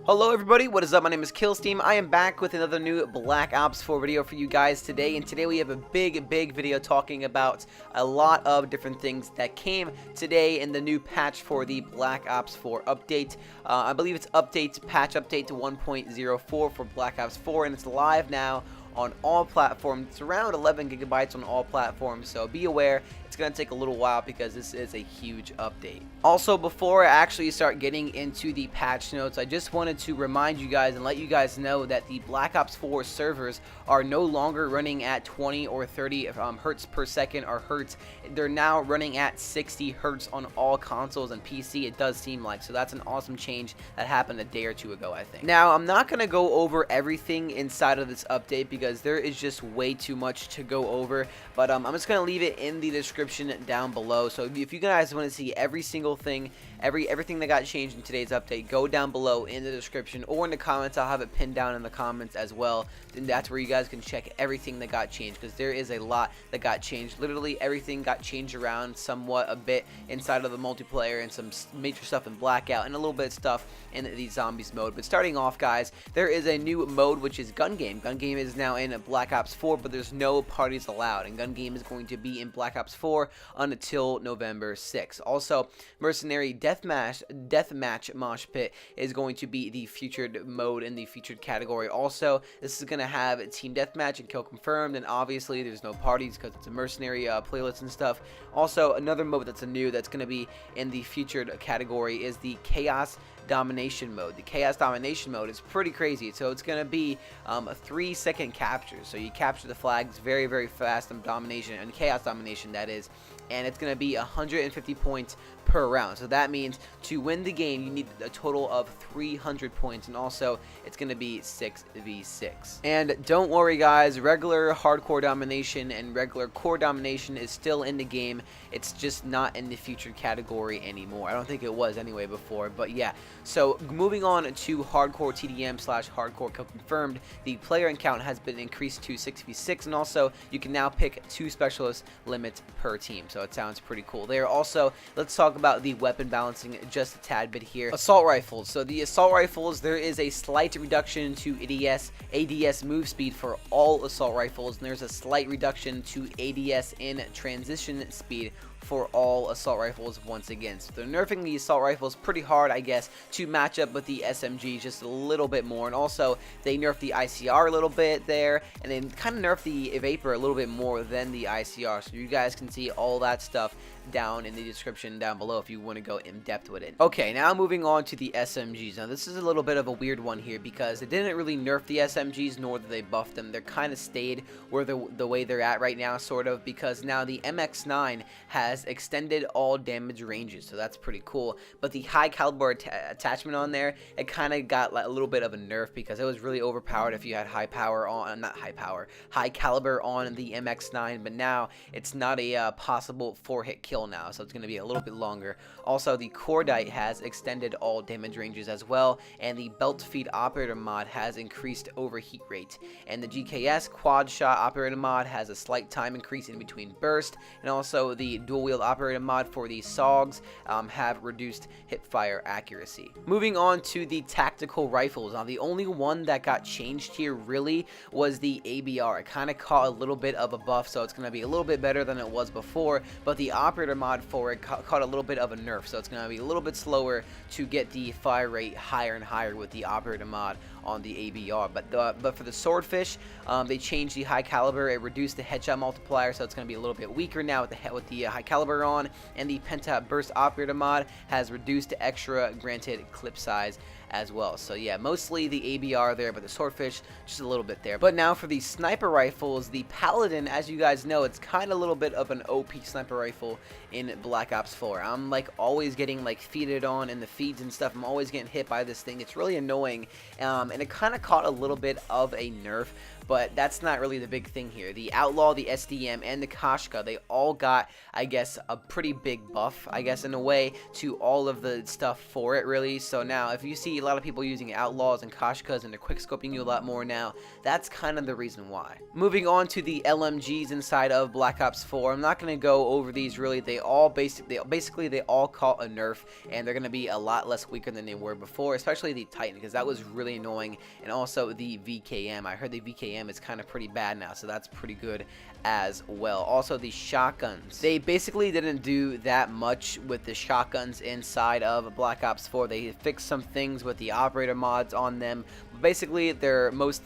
Hello everybody, what is up? My name is Killsteam. I am back with another new Black Ops 4 video for you guys today, and today we have a big video talking about a lot of different things that came today in the new patch for the Black Ops 4 update. I believe it's patch update to 1.04 for Black Ops 4, and it's live now on all platforms. It's around 11 gigabytes on all platforms, so be aware it's going to take a little while because this is a huge update. Also, before I actually start getting into the patch notes, I just wanted to remind you guys and let you guys know that the Black Ops 4 servers are no longer running at 20 or 30 hertz per second or hertz. They're now running at 60 hertz on all consoles and PC, it does seem like. So that's an awesome change that happened a day or two ago, I think. Now, I'm not going to go over everything inside of this update because there is just way too much to go over, but I'm just going to leave it in the description down below. So if you guys want to see every single thing, everything that got changed in today's update, go down below in the description or in the comments. I'll have it pinned down in the comments as well, and that's where you guys can check everything that got changed, because there is a lot that got changed. Literally everything got changed around somewhat a bit inside of the multiplayer, and some major stuff in Blackout, and a little bit of stuff in the zombies mode. But starting off, guys, there is a new mode, which is gun game. Gun game is now in Black Ops 4, but there's no parties allowed, and gun game is going to be in Black Ops 4 until November 6th. Also, mercenary deathmatch mosh pit is going to be the featured mode in the featured category. Also, this is going to have team deathmatch and kill confirmed, and obviously there's no parties because it's a mercenary playlist and stuff. Also, another mode that's that's going to be in the featured category is the chaos domination mode. The chaos domination mode is pretty crazy. So it's going to be a 3-second capture. So you capture the flags very fast in domination, and chaos domination, that is, and it's going to be 150 points per round. So that means to win the game you need a total of 300 points, and also it's going to be 6v6. And don't worry guys, regular hardcore domination and regular core domination is still in the game. It's just not in the featured category anymore. I don't think it was anyway before, but yeah. So moving on to hardcore TDM / hardcore kill confirmed, the player count has been increased to 6v6, and also you can now pick 2 specialist limits per team. So it sounds pretty cool there. Also, let's talk about the weapon balancing just a tad bit here. Assault rifles. So the assault rifles, there is a slight reduction to ADS move speed for all assault rifles, and there's a slight reduction to ADS in transition speed for all assault rifles once again. So they're nerfing the assault rifles pretty hard, I guess, to match up with the SMG just a little bit more. And also they nerfed the ICR a little bit there, and then kind of nerfed the Vapor a little bit more than the ICR. So you guys can see all that stuff down in the description down below if you want to go in depth with it. Okay, now moving on to the SMGs. Now this is a little bit of a weird one here because they didn't really nerf the SMGs, nor did they buff them. They're kind of stayed where the way they're at right now, sort of, because now the MX9 has extended all damage ranges, so that's pretty cool. But the high caliber attachment on there, it kind of got like a little bit of a nerf because it was really overpowered if you had high caliber on the MX9, but now it's not a possible 4-hit kill now, so it's going to be a little bit longer. Also, the Cordite has extended all damage ranges as well, and the belt feed operator mod has increased overheat rate, and the GKS quad shot operator mod has a slight time increase in between burst, and also the dual wield operator mod for the SOGs have reduced hip fire accuracy. Moving on to the tactical rifles. Now the only one that got changed here really was the ABR. It kind of caught a little bit of a buff, so it's going to be a little bit better than it was before, but the operator mod for it caught a little bit of a nerf, so it's going to be a little bit slower to get the fire rate higher and higher with the operator mod on the ABR. But for the swordfish, they changed the high caliber. It reduced the headshot multiplier, so it's going to be a little bit weaker now with the high caliber on, and the penta burst operator mod has reduced the extra granted clip size as well. So yeah, mostly the ABR there, but the swordfish just a little bit there. But now for the sniper rifles, the Paladin, as you guys know, it's kind of a little bit of an OP sniper rifle in Black Ops 4. I'm like always getting like feeded on in the feeds and stuff. I'm always getting hit by this thing. It's really annoying, and it kind of caught a little bit of a nerf, but that's not really the big thing here. The Outlaw, the SDM, and the Kashka, they all got, I guess, a pretty big buff, I guess, in a way, to all of the stuff for it, really. So now, if you see a lot of people using Outlaws and Kashkas and they're quickscoping you a lot more now, that's kind of the reason why. Moving on to the LMGs inside of Black Ops 4, I'm not going to go over these really. They all basically they all caught a nerf, and they're going to be a lot less weaker than they were before, especially the Titan, because that was really annoying, and also the VKM. I heard the VKM is kind of pretty bad now, so that's pretty good as well. Also, the shotguns, they basically didn't do that much with the shotguns inside of Black Ops 4. They fixed some things with the operator mods on them, but basically they're most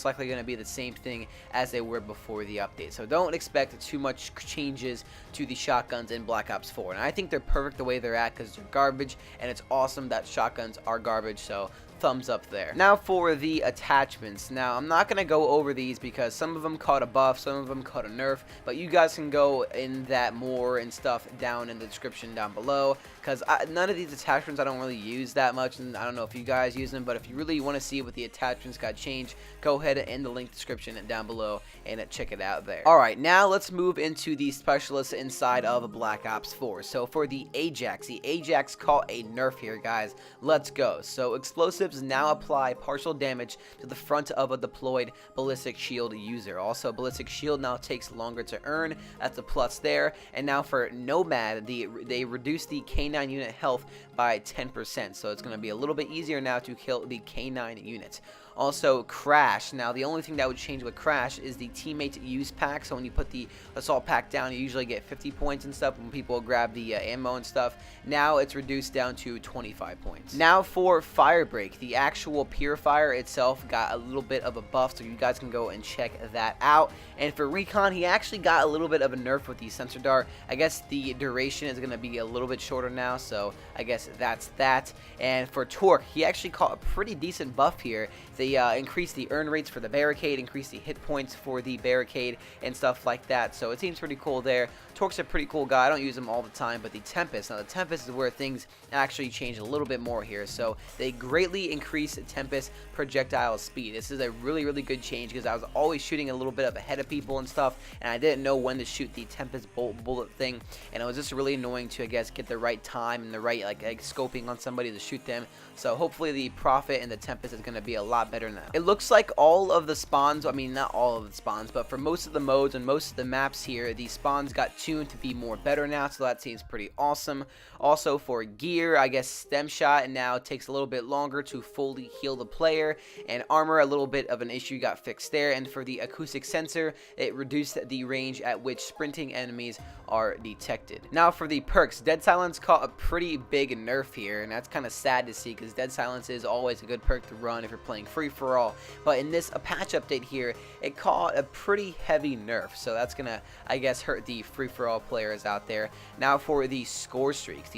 likely gonna be the same thing as they were before the update. So don't expect too much changes to the shotguns in Black Ops 4, and I think they're perfect the way they're at, because they're garbage, and it's awesome that shotguns are garbage. So thumbs up there. Now for the attachments. Now I'm not gonna go over these because some of them caught a buff, some of them caught a nerf, but you guys can go in that more and stuff down in the description down below, because none of these attachments I don't really use that much, and I don't know if you guys use them, but if you really want to see what the attachments got changed, go ahead in the link description down below and check it out there. Alright, now let's move into the specialists inside of Black Ops 4. So for the Ajax caught a nerf here, guys. Let's go. So explosives now apply partial damage to the front of a deployed ballistic shield user. Also, ballistic shield now takes longer to earn. That's a plus there. And now for Nomad, they reduce the K9 unit health by 10%. So it's going to be a little bit easier now to kill the K9 units. Also, Crash. Now, the only thing that would change with Crash is the teammate use pack. So when you put the assault pack down, you usually get 50 points and stuff when people grab the ammo and stuff. Now it's reduced down to 25 points. Now for Firebreak, the actual Purifier itself got a little bit of a buff, so you guys can go and check that out. And for Recon, he actually got a little bit of a nerf with the sensor dart. I guess the duration is going to be a little bit shorter now, so I guess that's that. And for Torque, he actually caught a pretty decent buff here. They increased the earn rates for the barricade, increased the hit points for the barricade, and stuff like that. So it seems pretty cool there. Torque's a pretty cool guy. I don't use him all the time, but the Tempest. Now the Tempest is where things actually change a little bit more here. So they greatly increase Tempest projectile speed. This is a really, really good change, because I was always shooting a little bit up ahead of people and stuff, and I didn't know when to shoot the Tempest bullet thing, and it was just really annoying to, I guess, get the right time and the right like scoping on somebody to shoot them. So hopefully the Prophet and the Tempest is going to be a lot better now. It looks like all of the spawns, I mean not all of the spawns, but for most of the modes and most of the maps here, the spawns got tuned to be more better now, so that seems pretty awesome. Also for gear, I guess stem shot now takes a little bit longer to fully heal the player, and armor, a little bit of an issue got fixed there. And for the acoustic sensor, it reduced the range at which sprinting enemies are detected. Now for the perks, Dead Silence caught a pretty big nerf here, and that's kind of sad to see, because Dead Silence is always a good perk to run if you're playing free-for-all, but in this patch update here, it caught a pretty heavy nerf, so that's gonna, I guess, hurt the free-for-all players out there. Now for the score streaks,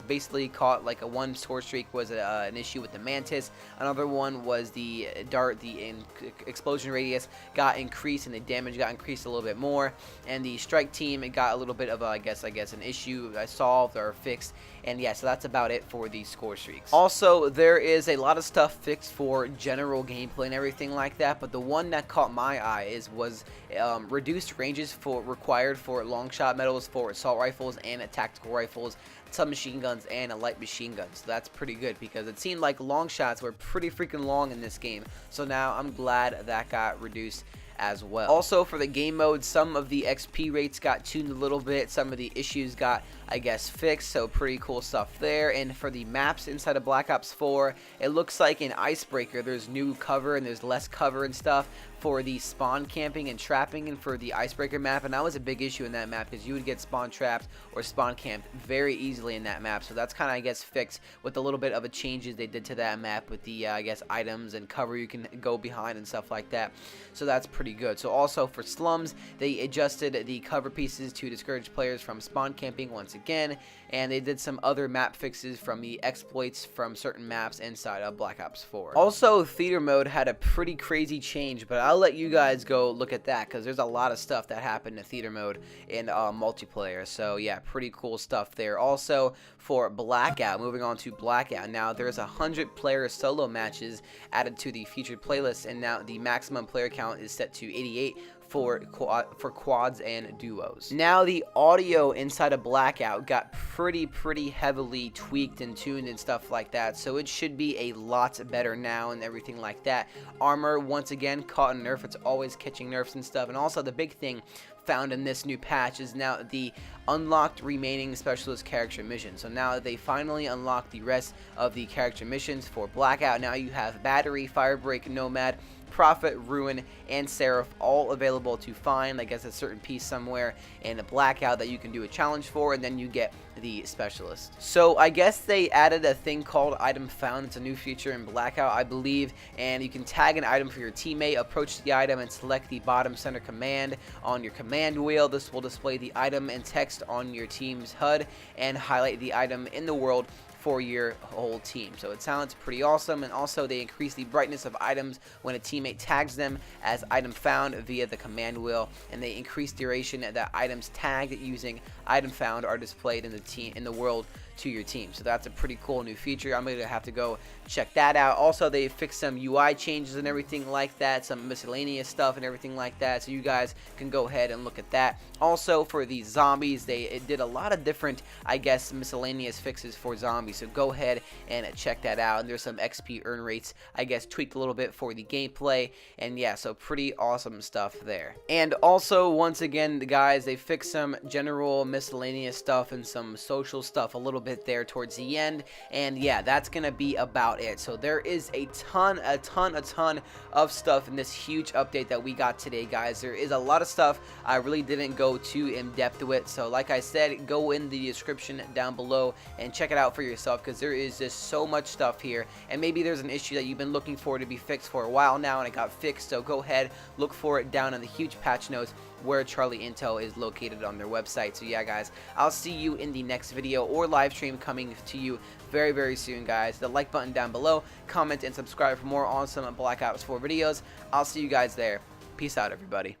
basically caught, like, one score streak was an issue with the Mantis, another one was the dart, the explosion radius got increased, and the damage got increased a little bit more, and the strike team, it got a little bit of a, I guess an issue solved or fixed. And yeah, so that's about it for the score streaks. Also, there is a lot of stuff fixed for general gameplay and everything like that, but the one that caught my eye was reduced ranges required for long shot medals for assault rifles and tactical rifles, submachine guns, and light machine guns. So that's pretty good, because it seemed like long shots were pretty freaking long in this game. So now I'm glad that got reduced as well. Also for the game mode, some of the XP rates got tuned a little bit, some of the issues got, I guess, fixed, so pretty cool stuff there. And for the maps inside of Black Ops 4, it looks like in Icebreaker there's new cover and there's less cover and stuff for the spawn camping and trapping, and for the Icebreaker map, and that was a big issue in that map, because you would get spawn trapped or spawn camped very easily in that map. So that's kind of, I guess, fixed with a little bit of a changes they did to that map with the I guess items and cover you can go behind and stuff like that. So that's pretty good. So also for slums, they adjusted the cover pieces to discourage players from spawn camping once again, and they did some other map fixes from the exploits from certain maps inside of Black Ops 4. Also, theater mode had a pretty crazy change, but I'll let you guys go look at that because there's a lot of stuff that happened in theater mode in multiplayer. So yeah, pretty cool stuff there. Also for Blackout, moving on to Blackout, now there's 100 player solo matches added to the featured playlist, and now the maximum player count is set to 88 for quads and duos. Now the audio inside of Blackout got pretty heavily tweaked and tuned and stuff like that, so it should be a lot better now and everything like that. Armor once again caught a nerf. It's always catching nerfs and stuff. And also the big thing found in this new patch is now the unlocked remaining specialist character missions. So now they finally unlocked the rest of the character missions for Blackout. Now you have Battery, Firebreak, Nomad, Prophet, Ruin, and Seraph all available to find. I guess a certain piece somewhere in a Blackout that you can do a challenge for, and then you get the specialist. So I guess they added a thing called Item Found. It's a new feature in Blackout, I believe, and you can tag an item for your teammate, approach the item, and select the bottom center command on your command wheel. This will display the item and text on your team's HUD and highlight the item in the world for your whole team. So it sounds pretty awesome. And also they increase the brightness of items when a teammate tags them as item found via the command wheel, and they increase duration that items tagged using item found are displayed in the world to your team. So that's a pretty cool new feature. I'm gonna have to go check that out. Also, they fixed some UI changes and everything like that, some miscellaneous stuff and everything like that, so you guys can go ahead and look at that. Also for the zombies, it did a lot of different, I guess, miscellaneous fixes for zombies, so go ahead and check that out. And there's some XP earn rates, I guess, tweaked a little bit for the gameplay, and yeah, so pretty awesome stuff there. And also, once again, the guys, they fixed some general miscellaneous stuff and some social stuff a little bit there towards the end, and yeah, that's gonna be about it. So there is a ton of stuff in this huge update that we got today, guys. There is a lot of stuff I really didn't go too in depth with, so like I said, go in the description down below and check it out for yourself, because there is just so much stuff here, and maybe there's an issue that you've been looking for to be fixed for a while now and it got fixed. So go ahead, look for it down in the huge patch notes where Charlie Intel is located on their website. So yeah, guys, I'll see you in the next video or live stream coming to you very soon, guys. The like button down below, comment and subscribe for more awesome Black Ops 4 videos. I'll see you guys there. Peace out, everybody.